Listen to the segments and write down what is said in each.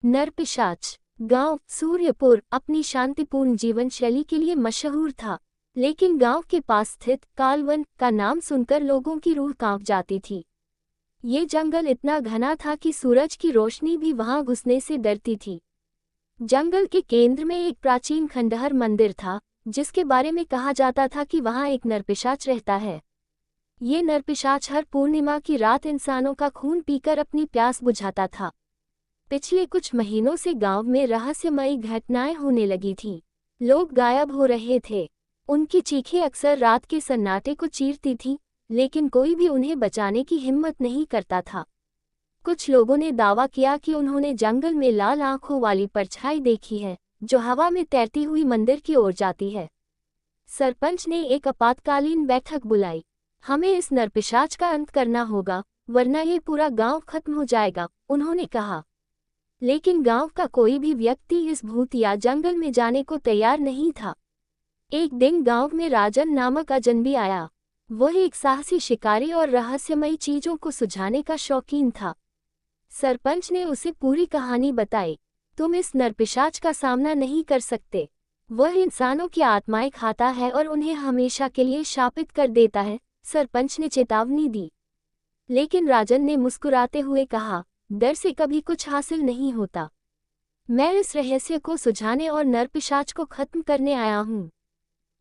नरपिशाच। गांव सूर्यपुर अपनी शांतिपूर्ण जीवन शैली के लिए मशहूर था, लेकिन गांव के पास स्थित कालवन का नाम सुनकर लोगों की रूह कांप जाती थी। ये जंगल इतना घना था कि सूरज की रोशनी भी वहां घुसने से डरती थी। जंगल के केंद्र में एक प्राचीन खंडहर मंदिर था, जिसके बारे में कहा जाता था कि वहां एक नरपिशाच रहता है। ये नरपिशाच हर पूर्णिमा की रात इंसानों का खून पीकर अपनी प्यास बुझाता था। पिछले कुछ महीनों से गांव में रहस्यमयी घटनाएं होने लगी थीं। लोग गायब हो रहे थे। उनकी चीखें अक्सर रात के सन्नाटे को चीरती थीं, लेकिन कोई भी उन्हें बचाने की हिम्मत नहीं करता था। कुछ लोगों ने दावा किया कि उन्होंने जंगल में लाल आंखों वाली परछाई देखी है, जो हवा में तैरती हुई मंदिर की ओर जाती है। सरपंच ने एक आपातकालीन बैठक बुलाई। हमें इस नरपिशाच का अंत करना होगा, वरना ये पूरा गांव खत्म हो जाएगा, उन्होंने कहा। लेकिन गांव का कोई भी व्यक्ति इस भूत या जंगल में जाने को तैयार नहीं था। एक दिन गांव में राजन नामक अजनबी आया। वह एक साहसी शिकारी और रहस्यमयी चीजों को सुझाने का शौकीन था। सरपंच ने उसे पूरी कहानी बताई। तुम इस नरपिशाच का सामना नहीं कर सकते। वह इंसानों की आत्माएं खाता है और उन्हें हमेशा के लिए शापित कर देता है, सरपंच ने चेतावनी दी। लेकिन राजन ने मुस्कुराते हुए कहा, डर से कभी कुछ हासिल नहीं होता। मैं इस रहस्य को सुझाने और नरपिशाच को खत्म करने आया हूँ।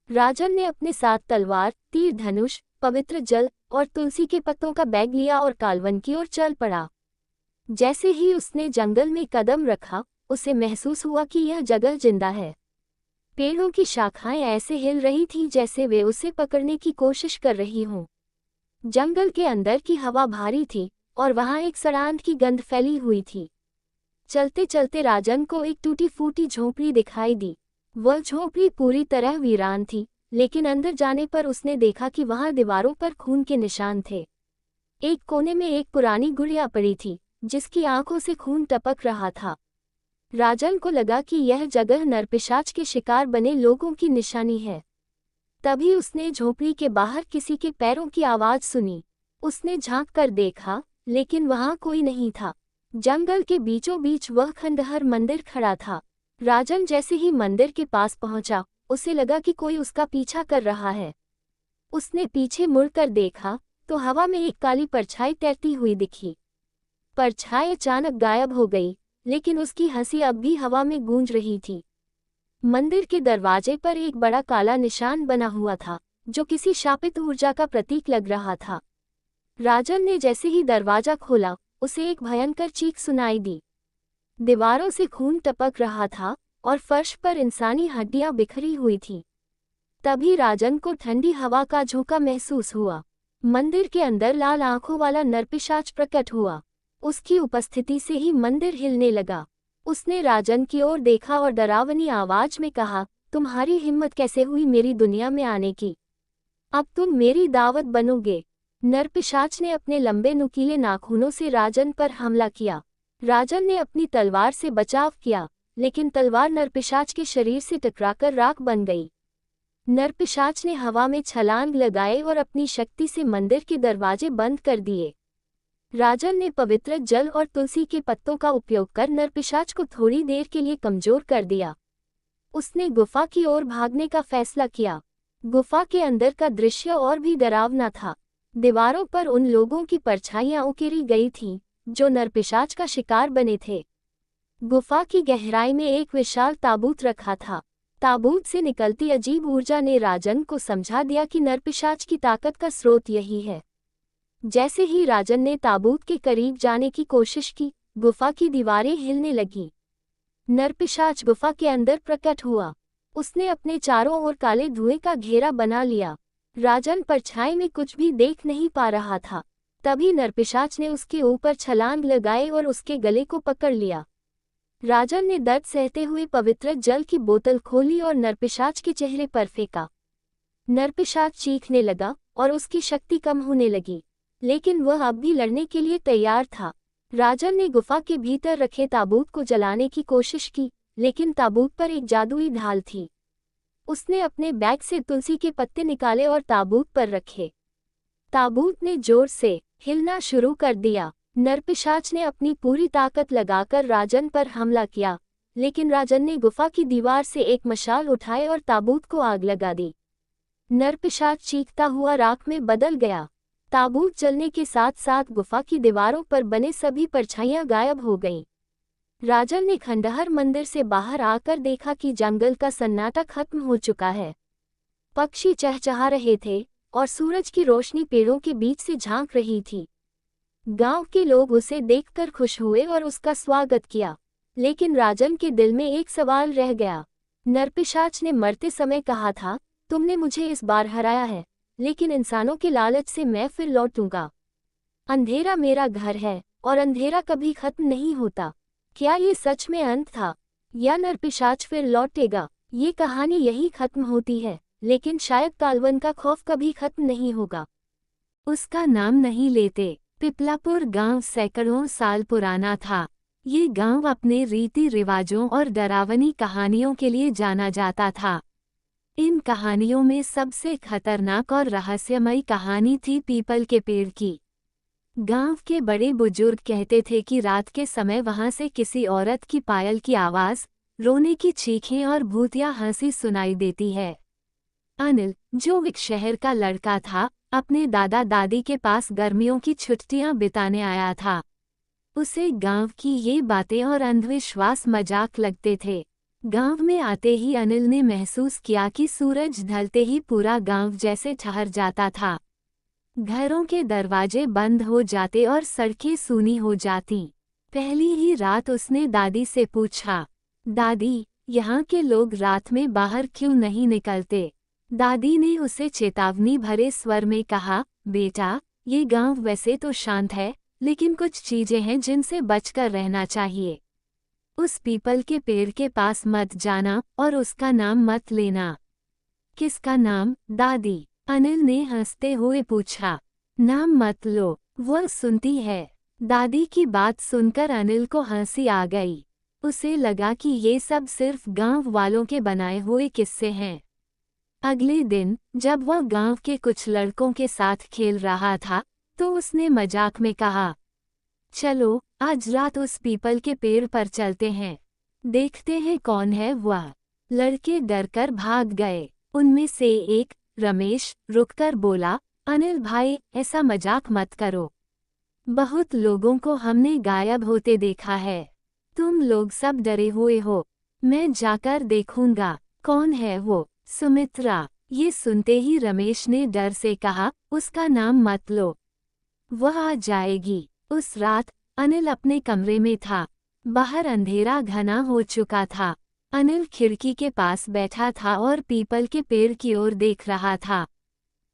राजन ने अपने साथ तलवार, तीर धनुष, पवित्र जल और तुलसी के पत्तों का बैग लिया और कालवन की ओर चल पड़ा। जैसे ही उसने जंगल में कदम रखा, उसे महसूस हुआ कि यह जगह जिंदा है। पेड़ों की शाखाएं ऐसे हिल रही थीं जैसे वे उसे पकड़ने की कोशिश कर रही हों। जंगल के अंदर की हवा भारी थी और वहां एक सड़ांध की गंध फैली हुई थी। चलते चलते राजन को एक टूटी फूटी झोंपड़ी दिखाई दी। वह झोंपड़ी पूरी तरह वीरान थी, लेकिन अंदर जाने पर उसने देखा कि वहां दीवारों पर खून के निशान थे। एक कोने में एक पुरानी गुड़िया पड़ी थी, जिसकी आंखों से खून टपक रहा था। राजन को लगा कि यह जगह नरपिशाच के शिकार बने लोगों की निशानी है। तभी उसने झोंपड़ी के बाहर किसी के पैरों की आवाज सुनी। उसने झांक कर देखा, लेकिन वहां कोई नहीं था। जंगल के बीचों बीच वह खंडहर मंदिर खड़ा था। राजन जैसे ही मंदिर के पास पहुंचा, उसे लगा कि कोई उसका पीछा कर रहा है। उसने पीछे मुड़कर देखा तो हवा में एक काली परछाई तैरती हुई दिखी। परछाई अचानक गायब हो गई, लेकिन उसकी हंसी अब भी हवा में गूंज रही थी। मंदिर के दरवाजे पर एक बड़ा काला निशान बना हुआ था, जो किसी शापित ऊर्जा का प्रतीक लग रहा था। राजन ने जैसे ही दरवाजा खोला, उसे एक भयंकर चीख सुनाई दी। दीवारों से खून टपक रहा था और फर्श पर इंसानी हड्डियां बिखरी हुई थीं। तभी राजन को ठंडी हवा का झोंका महसूस हुआ। मंदिर के अंदर लाल आंखों वाला नरपिशाच प्रकट हुआ। उसकी उपस्थिति से ही मंदिर हिलने लगा। उसने राजन की ओर देखा और डरावनी आवाज में कहा, तुम्हारी हिम्मत कैसे हुई मेरी दुनिया में आने की? अब तुम मेरी दावत बनोगे। नरपिशाच ने अपने लंबे नुकीले नाखूनों से राजन पर हमला किया। राजन ने अपनी तलवार से बचाव किया, लेकिन तलवार नरपिशाच के शरीर से टकराकर राख बन गई। नरपिशाच ने हवा में छलांग लगाए और अपनी शक्ति से मंदिर के दरवाजे बंद कर दिए। राजन ने पवित्र जल और तुलसी के पत्तों का उपयोग कर नरपिशाच को थोड़ी देर के लिए कमजोर कर दिया। उसने गुफा की ओर भागने का फैसला किया। गुफा के अंदर का दृश्य और भी डरावना था। दीवारों पर उन लोगों की परछाइयां उकेरी गई थीं, जो नरपिशाच का शिकार बने थे। गुफा की गहराई में एक विशाल ताबूत रखा था। ताबूत से निकलती अजीब ऊर्जा ने राजन को समझा दिया कि नरपिशाच की ताकत का स्रोत यही है। जैसे ही राजन ने ताबूत के करीब जाने की कोशिश की, गुफा की दीवारें हिलने लगीं। नरपिशाच गुफा के अंदर प्रकट हुआ। उसने अपने चारों ओर काले धुएं का घेरा बना लिया। राजन परछाई में कुछ भी देख नहीं पा रहा था। तभी नरपिशाच ने उसके ऊपर छलांग लगाई और उसके गले को पकड़ लिया। राजन ने दर्द सहते हुए पवित्र जल की बोतल खोली और नरपिशाच के चेहरे पर फेंका। नरपिशाच चीखने लगा और उसकी शक्ति कम होने लगी, लेकिन वह अब भी लड़ने के लिए तैयार था। राजन ने गुफा के भीतर रखे ताबूत को जलाने की कोशिश की, लेकिन ताबूत पर एक जादुई ढाल थी। उसने अपने बैग से तुलसी के पत्ते निकाले और ताबूत पर रखे। ताबूत ने जोर से हिलना शुरू कर दिया। नरपिशाच ने अपनी पूरी ताकत लगाकर राजन पर हमला किया, लेकिन राजन ने गुफा की दीवार से एक मशाल उठाई और ताबूत को आग लगा दी। नरपिशाच चीखता हुआ राख में बदल गया। ताबूत जलने के साथ साथ गुफा की दीवारों पर बने सभी परछाइयां गायब हो गईं। राजन ने खंडहर मंदिर से बाहर आकर देखा कि जंगल का सन्नाटा खत्म हो चुका है। पक्षी चहचहा रहे थे और सूरज की रोशनी पेड़ों के बीच से झांक रही थी। गांव के लोग उसे देखकर खुश हुए और उसका स्वागत किया, लेकिन राजन के दिल में एक सवाल रह गया। नरपिशाच ने मरते समय कहा था, तुमने मुझे इस बार हराया है, लेकिन इंसानों के लालच से मैं फिर लौटूंगा। अंधेरा मेरा घर है और अंधेरा कभी खत्म नहीं होता। क्या ये सच में अंत था, या नरपिशाच फिर लौटेगा? ये कहानी यही खत्म होती है, लेकिन शायद कालवन का खौफ कभी खत्म नहीं होगा। उसका नाम नहीं लेते। पिपलापुर गांव सैकड़ों साल पुराना था। ये गांव अपने रीति रिवाजों और डरावनी कहानियों के लिए जाना जाता था। इन कहानियों में सबसे खतरनाक और रहस्यमयी कहानी थी पीपल के पेड़ की। गांव के बड़े बुजुर्ग कहते थे कि रात के समय वहां से किसी औरत की पायल की आवाज, रोने की चीखें और भूतिया हंसी सुनाई देती है। अनिल, जो एक शहर का लड़का था, अपने दादा दादी के पास गर्मियों की छुट्टियां बिताने आया था। उसे गांव की ये बातें और अंधविश्वास मजाक लगते थे। गांव में आते ही अनिल ने महसूस किया कि सूरज ढलते ही पूरा गांव जैसे ठहर जाता था। घरों के दरवाजे बंद हो जाते और सड़कें सूनी हो जाती। पहली ही रात उसने दादी से पूछा, दादी, यहाँ के लोग रात में बाहर क्यों नहीं निकलते? दादी ने उसे चेतावनी भरे स्वर में कहा, बेटा, ये गांव वैसे तो शांत है, लेकिन कुछ चीजें हैं जिनसे बचकर रहना चाहिए। उस पीपल के पेड़ के पास मत जाना और उसका नाम मत लेना। किसका नाम, दादी? अनिल ने हंसते हुए पूछा। नाम मत लो, वह सुनती है। दादी की बात सुनकर अनिल को हंसी आ गई। उसे लगा कि ये सब सिर्फ गांव वालों के बनाए हुए किस्से हैं। अगले दिन जब वह गांव के कुछ लड़कों के साथ खेल रहा था, तो उसने मजाक में कहा, चलो आज रात उस पीपल के पेड़ पर चलते हैं, देखते हैं कौन है वह। लड़के डरकर भाग गए। उनमें से एक, रमेश, रुककर बोला, अनिल भाई, ऐसा मजाक मत करो। बहुत लोगों को हमने गायब होते देखा है। तुम लोग सब डरे हुए हो। मैं जाकर देखूंगा कौन है वो। सुमित्रा। ये सुनते ही रमेश ने डर से कहा, उसका नाम मत लो, वह आ जाएगी। उस रात अनिल अपने कमरे में था। बाहर अंधेरा घना हो चुका था। अनिल खिड़की के पास बैठा था और पीपल के पेड़ की ओर देख रहा था।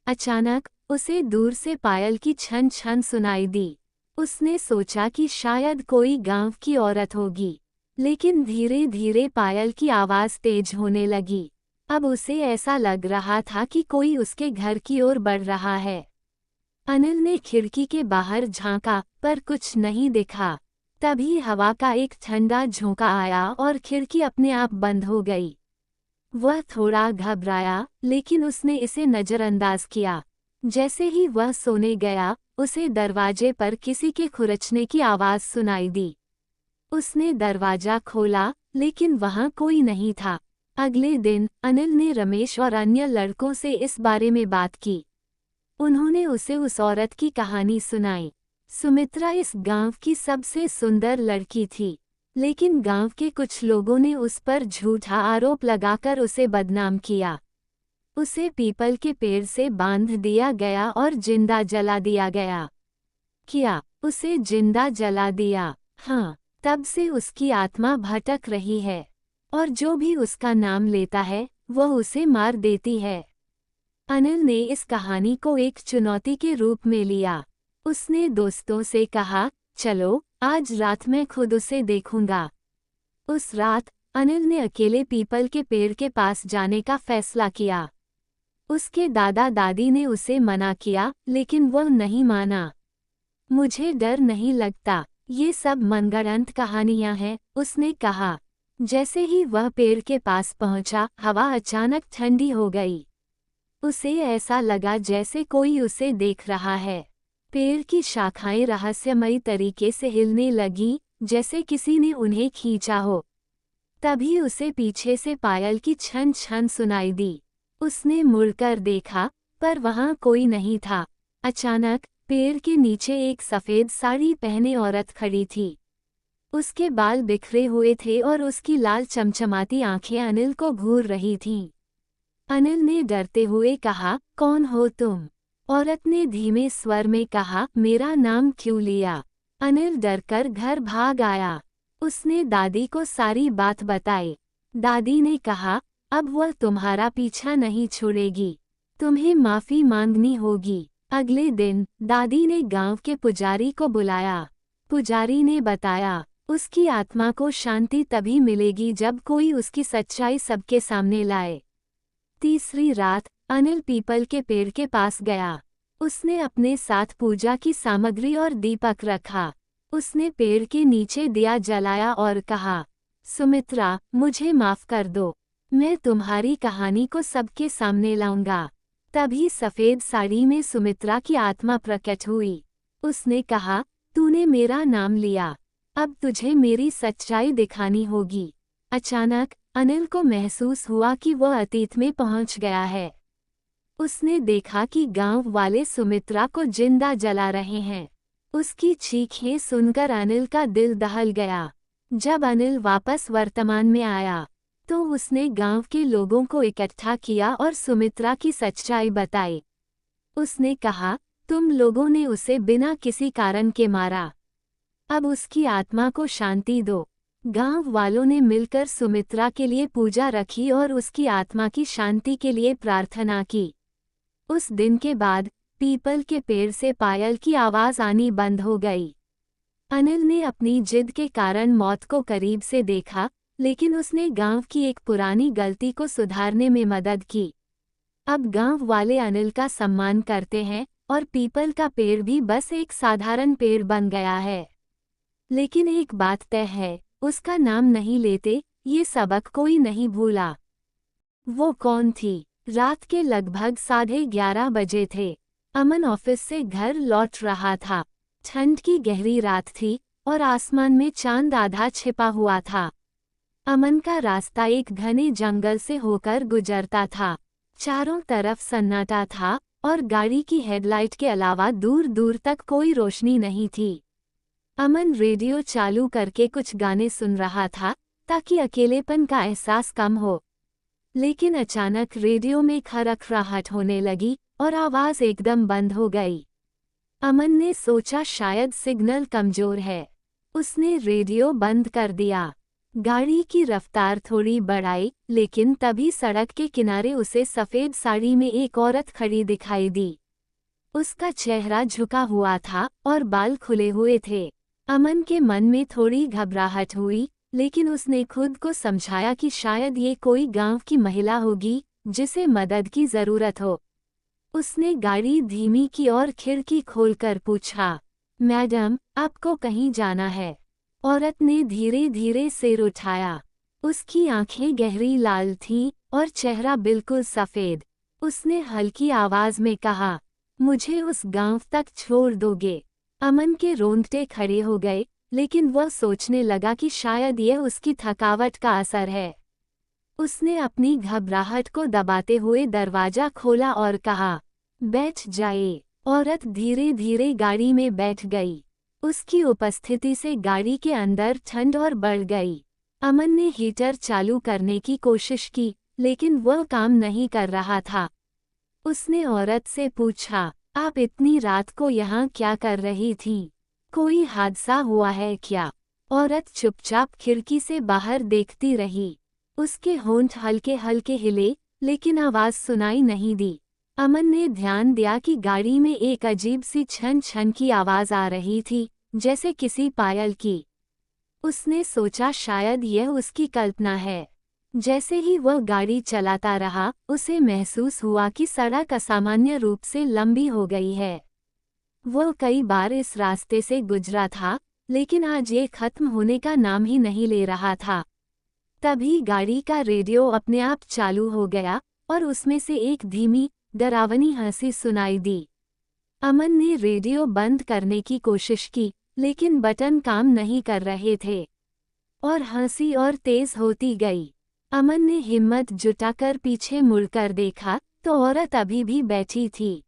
अचानक उसे दूर से पायल की छन छन सुनाई दी। उसने सोचा कि शायद कोई गांव की औरत होगी, लेकिन धीरे धीरे पायल की आवाज तेज होने लगी। अब उसे ऐसा लग रहा था कि कोई उसके घर की ओर बढ़ रहा है। अनिल ने खिड़की के बाहर झांका, पर कुछ नहीं दिखा। तभी हवा का एक ठंडा झोंका आया और खिड़की अपने आप बंद हो गई। वह थोड़ा घबराया, लेकिन उसने इसे नजरअंदाज किया। जैसे ही वह सोने गया, उसे दरवाजे पर किसी के खुरचने की आवाज सुनाई दी। उसने दरवाजा खोला, लेकिन वहां कोई नहीं था। अगले दिन अनिल ने रमेश और अन्य लड़कों से इस बारे में बात की। उन्होंने उसे उस औरत की कहानी सुनाई। सुमित्रा इस गांव की सबसे सुंदर लड़की थी, लेकिन गांव के कुछ लोगों ने उस पर झूठा आरोप लगाकर उसे बदनाम किया। उसे पीपल के पेड़ से बांध दिया गया और जिंदा जला दिया गया। क्या उसे जिंदा जला दिया? हाँ, तब से उसकी आत्मा भटक रही है, और जो भी उसका नाम लेता है वह उसे मार देती है। अनिल ने इस कहानी को एक चुनौती के रूप में लिया। उसने दोस्तों से कहा, चलो आज रात मैं खुद उसे देखूंगा। उस रात अनिल ने अकेले पीपल के पेड़ के पास जाने का फैसला किया। उसके दादा दादी ने उसे मना किया, लेकिन वह नहीं माना। मुझे डर नहीं लगता, ये सब मनगढ़ंत कहानियां हैं, उसने कहा। जैसे ही वह पेड़ के पास पहुंचा, हवा अचानक ठंडी हो गई। उसे ऐसा लगा जैसे कोई उसे देख रहा है। पेड़ की शाखाएं रहस्यमयी तरीके से हिलने लगी, जैसे किसी ने उन्हें खींचा हो। तभी उसे पीछे से पायल की छन छन सुनाई दी। उसने मुड़कर देखा, पर वहां कोई नहीं था। अचानक पेड़ के नीचे एक सफेद साड़ी पहने औरत खड़ी थी। उसके बाल बिखरे हुए थे और उसकी लाल चमचमाती आंखें अनिल को घूर रही थीं। अनिल ने डरते हुए कहा, कौन हो तुम? औरत ने धीमे स्वर में कहा, मेरा नाम क्यों लिया? अनिल डरकर घर भाग आया। उसने दादी को सारी बात बताई। दादी ने कहा, अब वह तुम्हारा पीछा नहीं छोड़ेगी, तुम्हें माफी मांगनी होगी। अगले दिन दादी ने गांव के पुजारी को बुलाया। पुजारी ने बताया, उसकी आत्मा को शांति तभी मिलेगी जब कोई उसकी सच्चाई सबके सामने लाए। तीसरी रात अनिल पीपल के पेड़ के पास गया। उसने अपने साथ पूजा की सामग्री और दीपक रखा। उसने पेड़ के नीचे दिया जलाया और कहा, सुमित्रा, मुझे माफ कर दो, मैं तुम्हारी कहानी को सबके सामने लाऊंगा। तभी सफेद साड़ी में सुमित्रा की आत्मा प्रकट हुई। उसने कहा, तूने मेरा नाम लिया, अब तुझे मेरी सच्चाई दिखानी होगी। अचानक अनिल को महसूस हुआ कि वह अतीत में पहुंच गया है। उसने देखा कि गांव वाले सुमित्रा को जिंदा जला रहे हैं। उसकी चीखें सुनकर अनिल का दिल दहल गया। जब अनिल वापस वर्तमान में आया, तो उसने गांव के लोगों को इकट्ठा किया और सुमित्रा की सच्चाई बताई। उसने कहा, तुम लोगों ने उसे बिना किसी कारण के मारा, अब उसकी आत्मा को शांति दो। गांव वालों ने मिलकर सुमित्रा के लिए पूजा रखी और उसकी आत्मा की शांति के लिए प्रार्थना की। उस दिन के बाद पीपल के पेड़ से पायल की आवाज आनी बंद हो गई। अनिल ने अपनी जिद के कारण मौत को करीब से देखा, लेकिन उसने गांव की एक पुरानी गलती को सुधारने में मदद की। अब गांव वाले अनिल का सम्मान करते हैं और पीपल का पेड़ भी बस एक साधारण पेड़ बन गया है। लेकिन एक बात तय है, उसका नाम नहीं लेते, ये सबक कोई नहीं भूला। वो कौन थी? रात के लगभग 11:30 बजे थे। अमन ऑफिस से घर लौट रहा था। ठंड की गहरी रात थी और आसमान में चांद आधा छिपा हुआ था। अमन का रास्ता एक घने जंगल से होकर गुजरता था। चारों तरफ सन्नाटा था और गाड़ी की हेडलाइट के अलावा दूर दूर तक कोई रोशनी नहीं थी। अमन रेडियो चालू करके कुछ गाने सुन रहा था ताकि अकेलेपन का एहसास कम हो। लेकिन अचानक रेडियो में खरखराहट होने लगी और आवाज एकदम बंद हो गई। अमन ने सोचा शायद सिग्नल कमजोर है। उसने रेडियो बंद कर दिया। गाड़ी की रफ्तार थोड़ी बढ़ाई, लेकिन तभी सड़क के किनारे उसे सफेद साड़ी में एक औरत खड़ी दिखाई दी। उसका चेहरा झुका हुआ था और बाल खुले हुए थे। अमन के मन में थोड़ी घबराहट हुई, लेकिन उसने खुद को समझाया कि शायद ये कोई गांव की महिला होगी जिसे मदद की जरूरत हो। उसने गाड़ी धीमी की और खिड़की खोलकर पूछा, मैडम, आपको कहीं जाना है? औरत ने धीरे धीरे सिर उठाया। उसकी आंखें गहरी लाल थीं और चेहरा बिल्कुल सफेद। उसने हल्की आवाज में कहा, मुझे उस गांव तक छोड़ दोगे? अमन के रोंगटे खड़े हो गए, लेकिन वह सोचने लगा कि शायद यह उसकी थकावट का असर है। उसने अपनी घबराहट को दबाते हुए दरवाजा खोला और कहा, बैठ जाइए। औरत धीरे धीरे गाड़ी में बैठ गई। उसकी उपस्थिति से गाड़ी के अंदर ठंड और बढ़ गई। अमन ने हीटर चालू करने की कोशिश की, लेकिन वह काम नहीं कर रहा था। उसने औरत से पूछा, आप इतनी रात को यहाँ क्या कर रही थीं? कोई हादसा हुआ है क्या? औरत चुपचाप खिड़की से बाहर देखती रही। उसके होंठ हल्के हल्के हिले, लेकिन आवाज सुनाई नहीं दी। अमन ने ध्यान दिया कि गाड़ी में एक अजीब सी छन छन की आवाज आ रही थी, जैसे किसी पायल की। उसने सोचा शायद यह उसकी कल्पना है। जैसे ही वह गाड़ी चलाता रहा, उसे महसूस हुआ कि सड़क असामान्य रूप से लंबी हो गई है। वह कई बार इस रास्ते से गुजरा था, लेकिन आज ये खत्म होने का नाम ही नहीं ले रहा था। तभी गाड़ी का रेडियो अपने आप चालू हो गया और उसमें से एक धीमी, डरावनी हंसी सुनाई दी। अमन ने रेडियो बंद करने की कोशिश की, लेकिन बटन काम नहीं कर रहे थे और हंसी और तेज होती गई। अमन ने हिम्मत जुटाकर पीछे मुड़कर देखा तो औरत अभी भी बैठी थी,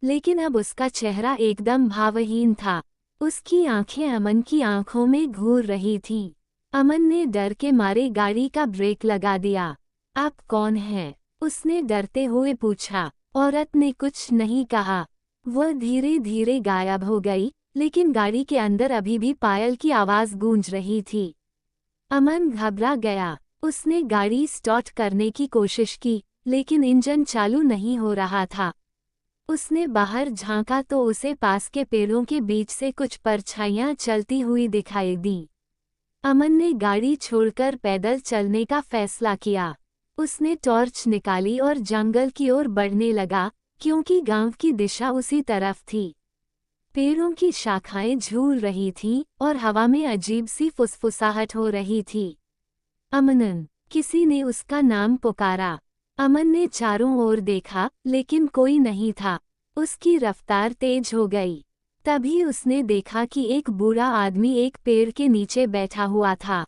लेकिन अब उसका चेहरा एकदम भावहीन था। उसकी आंखें अमन की आंखों में घूर रही थीं। अमन ने डर के मारे गाड़ी का ब्रेक लगा दिया। आप कौन हैं? उसने डरते हुए पूछा। औरत ने कुछ नहीं कहा। वह धीरे धीरे गायब हो गई, लेकिन गाड़ी के अंदर अभी भी पायल की आवाज गूंज रही थी। अमन घबरा गया। उसने गाड़ी स्टार्ट करने की कोशिश की, लेकिन इंजन चालू नहीं हो रहा था। उसने बाहर झांका तो उसे पास के पेड़ों के बीच से कुछ परछाइयां चलती हुई दिखाई दी। अमन ने गाड़ी छोड़कर पैदल चलने का फैसला किया। उसने टॉर्च निकाली और जंगल की ओर बढ़ने लगा, क्योंकि गांव की दिशा उसी तरफ थी। पेड़ों की शाखाएं झूल रही थीं और हवा में अजीब सी फुसफुसाहट हो रही थी। अमनन, किसी ने उसका नाम पुकारा। अमन ने चारों ओर देखा, लेकिन कोई नहीं था। उसकी रफ्तार तेज हो गई। तभी उसने देखा कि एक बूढ़ा आदमी एक पेड़ के नीचे बैठा हुआ था।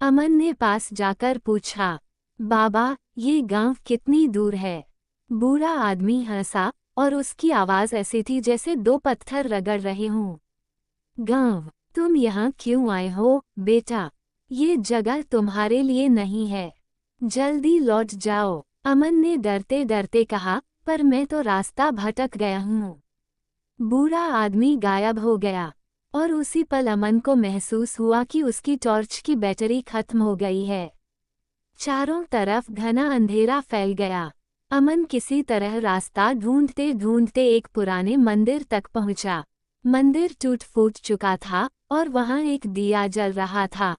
अमन ने पास जाकर पूछा, बाबा, ये गांव कितनी दूर है? बूढ़ा आदमी हंसा और उसकी आवाज ऐसी थी जैसे दो पत्थर रगड़ रहे हों। गांव? तुम यहाँ क्यों आए हो, बेटा? ये जगह तुम्हारे लिए नहीं है। जल्दी लौट जाओ। अमन ने डरते डरते कहा, पर मैं तो रास्ता भटक गया हूँ। बूढ़ा आदमी गायब हो गया और उसी पल अमन को महसूस हुआ कि उसकी टॉर्च की बैटरी खत्म हो गई है। चारों तरफ घना अंधेरा फैल गया। अमन किसी तरह रास्ता ढूंढते ढूंढते एक पुराने मंदिर तक पहुंचा। मंदिर टूट फूट चुका था और वहां एक दिया जल रहा था।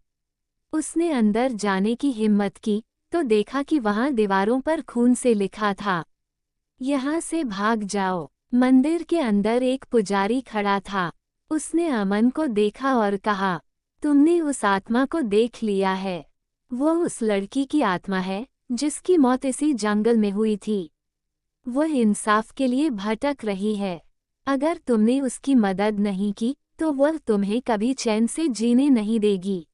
उसने अंदर जाने की हिम्मत की तो देखा कि वहां दीवारों पर खून से लिखा था, यहाँ से भाग जाओ। मंदिर के अंदर एक पुजारी खड़ा था। उसने अमन को देखा और कहा, तुमने उस आत्मा को देख लिया है। वो उस लड़की की आत्मा है जिसकी मौत इसी जंगल में हुई थी। वह इंसाफ के लिए भटक रही है। अगर तुमने उसकी मदद नहीं की तो वह तुम्हें कभी चैन से जीने नहीं देगी।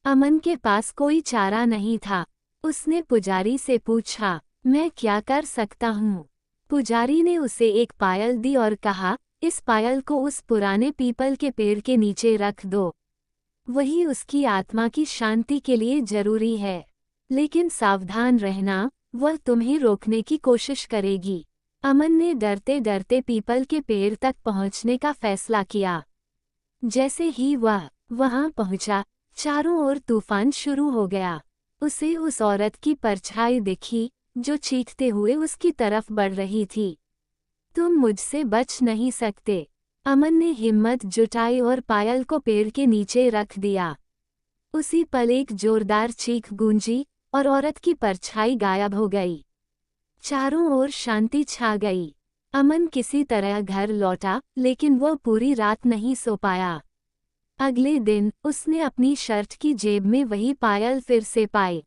अमन के पास कोई चारा नहीं था। उसने पुजारी से पूछा, मैं क्या कर सकता हूँ? पुजारी ने उसे एक पायल दी और कहा, इस पायल को उस पुराने पीपल के पेड़ के नीचे रख दो। वही उसकी आत्मा की शांति के लिए जरूरी है। लेकिन सावधान रहना, वह तुम्हें रोकने की कोशिश करेगी। अमन ने डरते डरते पीपल के पेड़ तक पहुंचने का फैसला किया। जैसे ही वह वहां पहुंचा, चारों ओर तूफान शुरू हो गया। उसे उस औरत की परछाई दिखी जो चीखते हुए उसकी तरफ बढ़ रही थी। तुम मुझसे बच नहीं सकते। अमन ने हिम्मत जुटाई और पायल को पेड़ के नीचे रख दिया। उसी पल एक जोरदार चीख गूंजी और औरत की परछाई गायब हो गई। चारों ओर शांति छा गई। अमन किसी तरह घर लौटा, लेकिन वह पूरी रात नहीं सो पाया। अगले दिन उसने अपनी शर्ट की जेब में वही पायल फिर से पाई।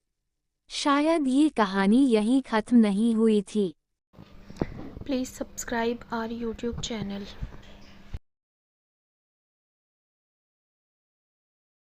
शायद ये कहानी यहीं खत्म नहीं हुई थी। Please subscribe our YouTube channel.